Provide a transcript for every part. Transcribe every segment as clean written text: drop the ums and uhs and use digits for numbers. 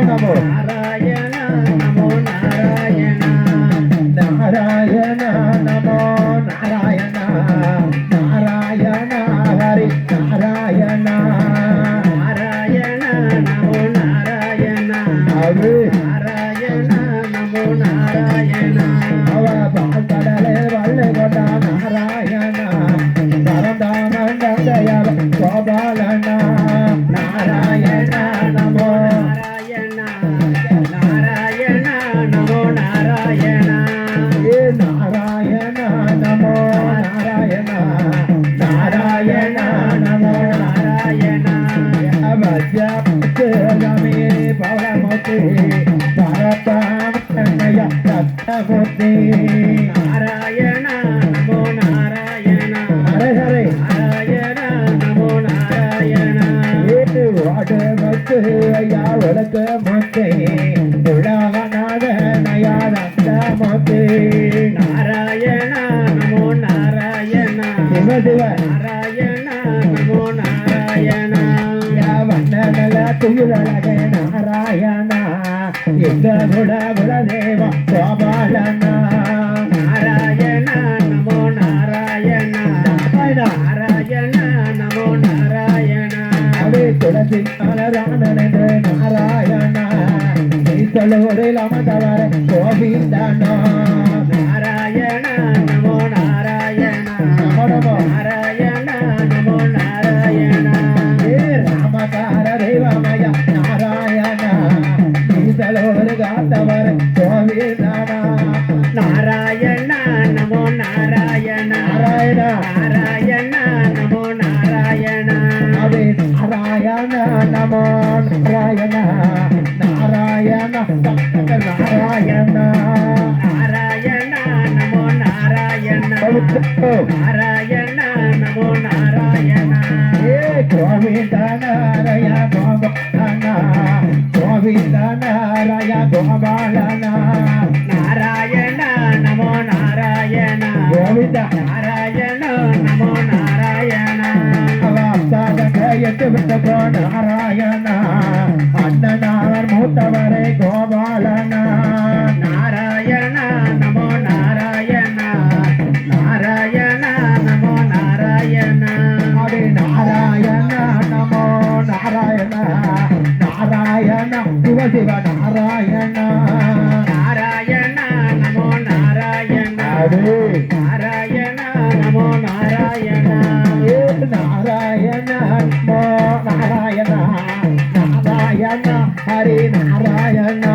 நமோ நாராயண நமோ நாராயண நாராயண ஹரி நாராயண நாராயண நமோ நாராயண நாராயண நமோ நாராயண அவ பால்கடலே வள்ளி கொண்ட நாராயண பரந்தாமண்டய கோபாலன நாராயண நமோ நாராயண நாராயண நமோ நாராயண நாராயண நமோ நாராயண நாராயண நமோ நாராயண அவஜாமி பவமூர்த்தி பரதாமய சத்தமூர்த்தி நாராயண நமோ நாராயண ஹரே ஹரே நாராயண நமோ நாராயண வாடு மத்து ஐயா உலக மூர்த்தி உலகநாத நயானந்த மூர்த்தி நாராயண நமோ நாராயண சிவ சிவ நாராயண நமோ நாராயண வண்ணநல துயிலழக நாராயண எங்க குலதேவ கோபாலன நாராயண நமோ நாராயண நாராயண நமோ நாராயண அவே துளசி மலரானந்த நாராயண ஈசலோரில் அமர்ந்தவர் கோவிந்தனோ நாராயண நமோ நாராயண நமோ நாராயண நமோ நாராயண ராமகார தெய்வமய நாராயண ஈசலோரு காத்தவர் கோவிந்தனா நாராயண நமோ நாராயண நாராயண நாராயண நமோ நாராயண அவே நாராயண நமோ நாராயண நாராயண நாராயண நாராயண நமோ நாராயண நாராயண நமோ நாராயண கோவிந்தனாரய கோபாலன கோவிந்தனாரய கோபாலன நாராயண நமோ நாராயண கோவிந்த நாராயண நமோ நாராயண அவசாதகயத்து விட்டபோ நாராயண அண்ணனாவர் மூத்தவரே கோபாலன நாராயண நமோ நாராயண நாராயண நமோ நாராயண அவே நாராயண நமோ நாராயண நாராயண சிவ சிவ நாராயண நாராயண நமோ நாராயண நாராயண நமோ நாராயண நாராயண நமோ நாராயண நாராயண ஹரி நாராயண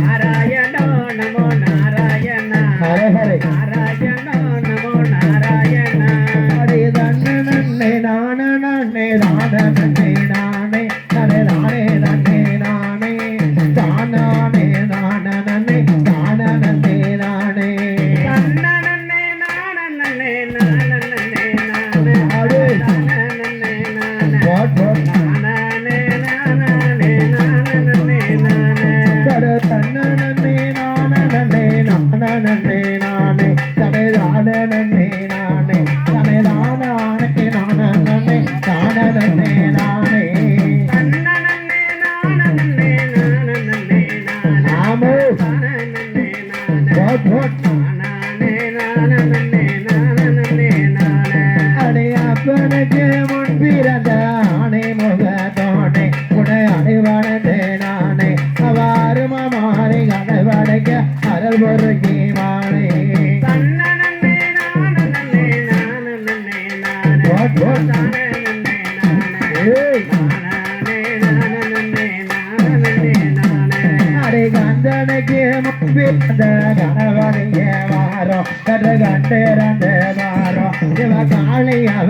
நாராயண நமோ நாராயண ஹரே ஹரே நாராயண நமோ நாராயண ஹரி தன்ன நன்னே நான நன்னே நான நன்னே நானே நரே நானே நன்னே நானே தானானே நான நன்னே தான நன்னே நானே தன்ன நன்னே நான நன்னே நான நன்னே நானே ஹரே தான நன்னே நானே வாட் வாட் நானே நானே நான நன்னே நானே தர தன்ன நன்னே நான நன்னே நான நன்னே நானே தரே தான நன்னே நானே தரே தான நன்னே நான நன்னே தான நன்னே நானே தன்ன நன்னே நான நன்னே நான நன்னே நானே ஆமோ தான நன்னே நானே வாட் வாட் நானே நான நன்னே நான நன்னே நானே அடே அப்பனுக்கு முன் பிறந்த ஆணை முகத்தோனே உன்னை அடைவானதே நானே அவாறு மாறி கடைவடைக்க அருள் பொருகி மாறே தன்ன நன்னே நான நன்னே நான நன்னே நானே வாட் வாட் தான நன்னே நானே நானே நான நன்னே நான நன்னே நானே அடே கந்தனுக்கு முன் பிறந்த கணவனைய வாரோ கற்ற கண்டேரந்த வாரோ இவ காளியவ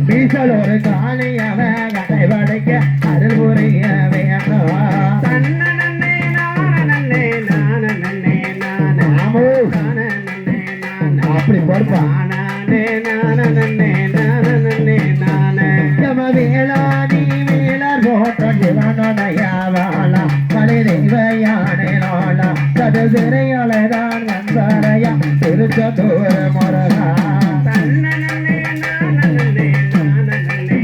பீசல் ஒரு காளியவ கடைவடைக்க அருள் புரிய வேணும் தன்ன நன்னே நான நன்னே நான நன்னே நானே ஆமோ தான நன்னே நானே அப்படி பொறுப்பா நானே நான நன்னே நான நன்னே நானே ஜம வேளாதி வேளார் போட்ட ஜீவனுடைய வாழா கலை தெய்வயானே நாளா கடு சிறையலைதான் வந்தரையா திருச்செந்தூர் முருகா தன்ன நன்னே நான நன்னே நான நன்னே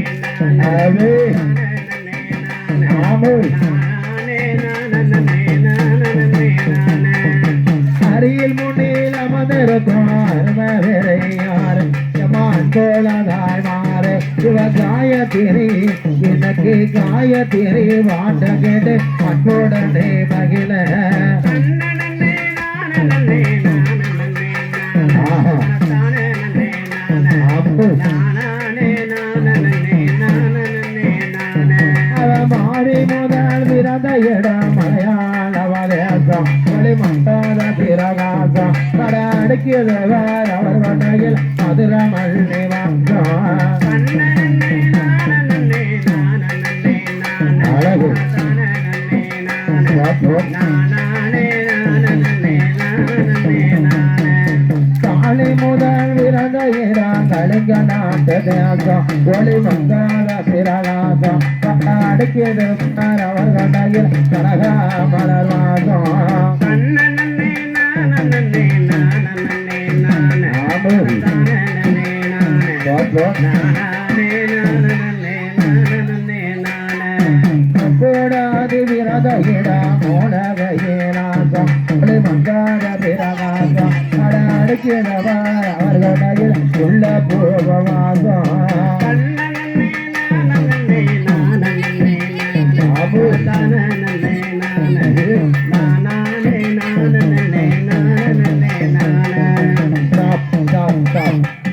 நானே ஆமோ அருகில் முன்னில் அமர்ந்திருக்கும் அருமவரையார் எமான் கோலதாய் மாறு இவ காயத்திரி எனக்கு காயத்திரி வாண்ட கேட்டு அன்புடனே மகிழ மாறி முதல் விரத இடம் மலையாள வதேசம் ஒளிமண்டாத பிரகாசம் கட அடுக்கியவர் அவர் வண்டையில் மதுர மல்லி அழகு காளி முதல் விரத இடம் கலிங்க நாட்டு தேசம் ஒளி மங்காத பிரகாசம் அடுக்கியது அவர் கண்டையில் கனக மலர் வாசம் கூடாது விரத இடம் மோனகையினாசம் ஒளி மங்காத பிரகாசம் அடுக்கியவர் அவர் கண்டையில் உள்ள பூர்வவாசம்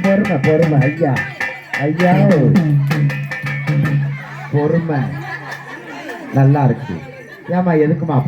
பொறுமை பொறுமை ஐயா ஐயா பொறுமை நல்லா இருக்கு ஏமா எதுக்குமா அப்ப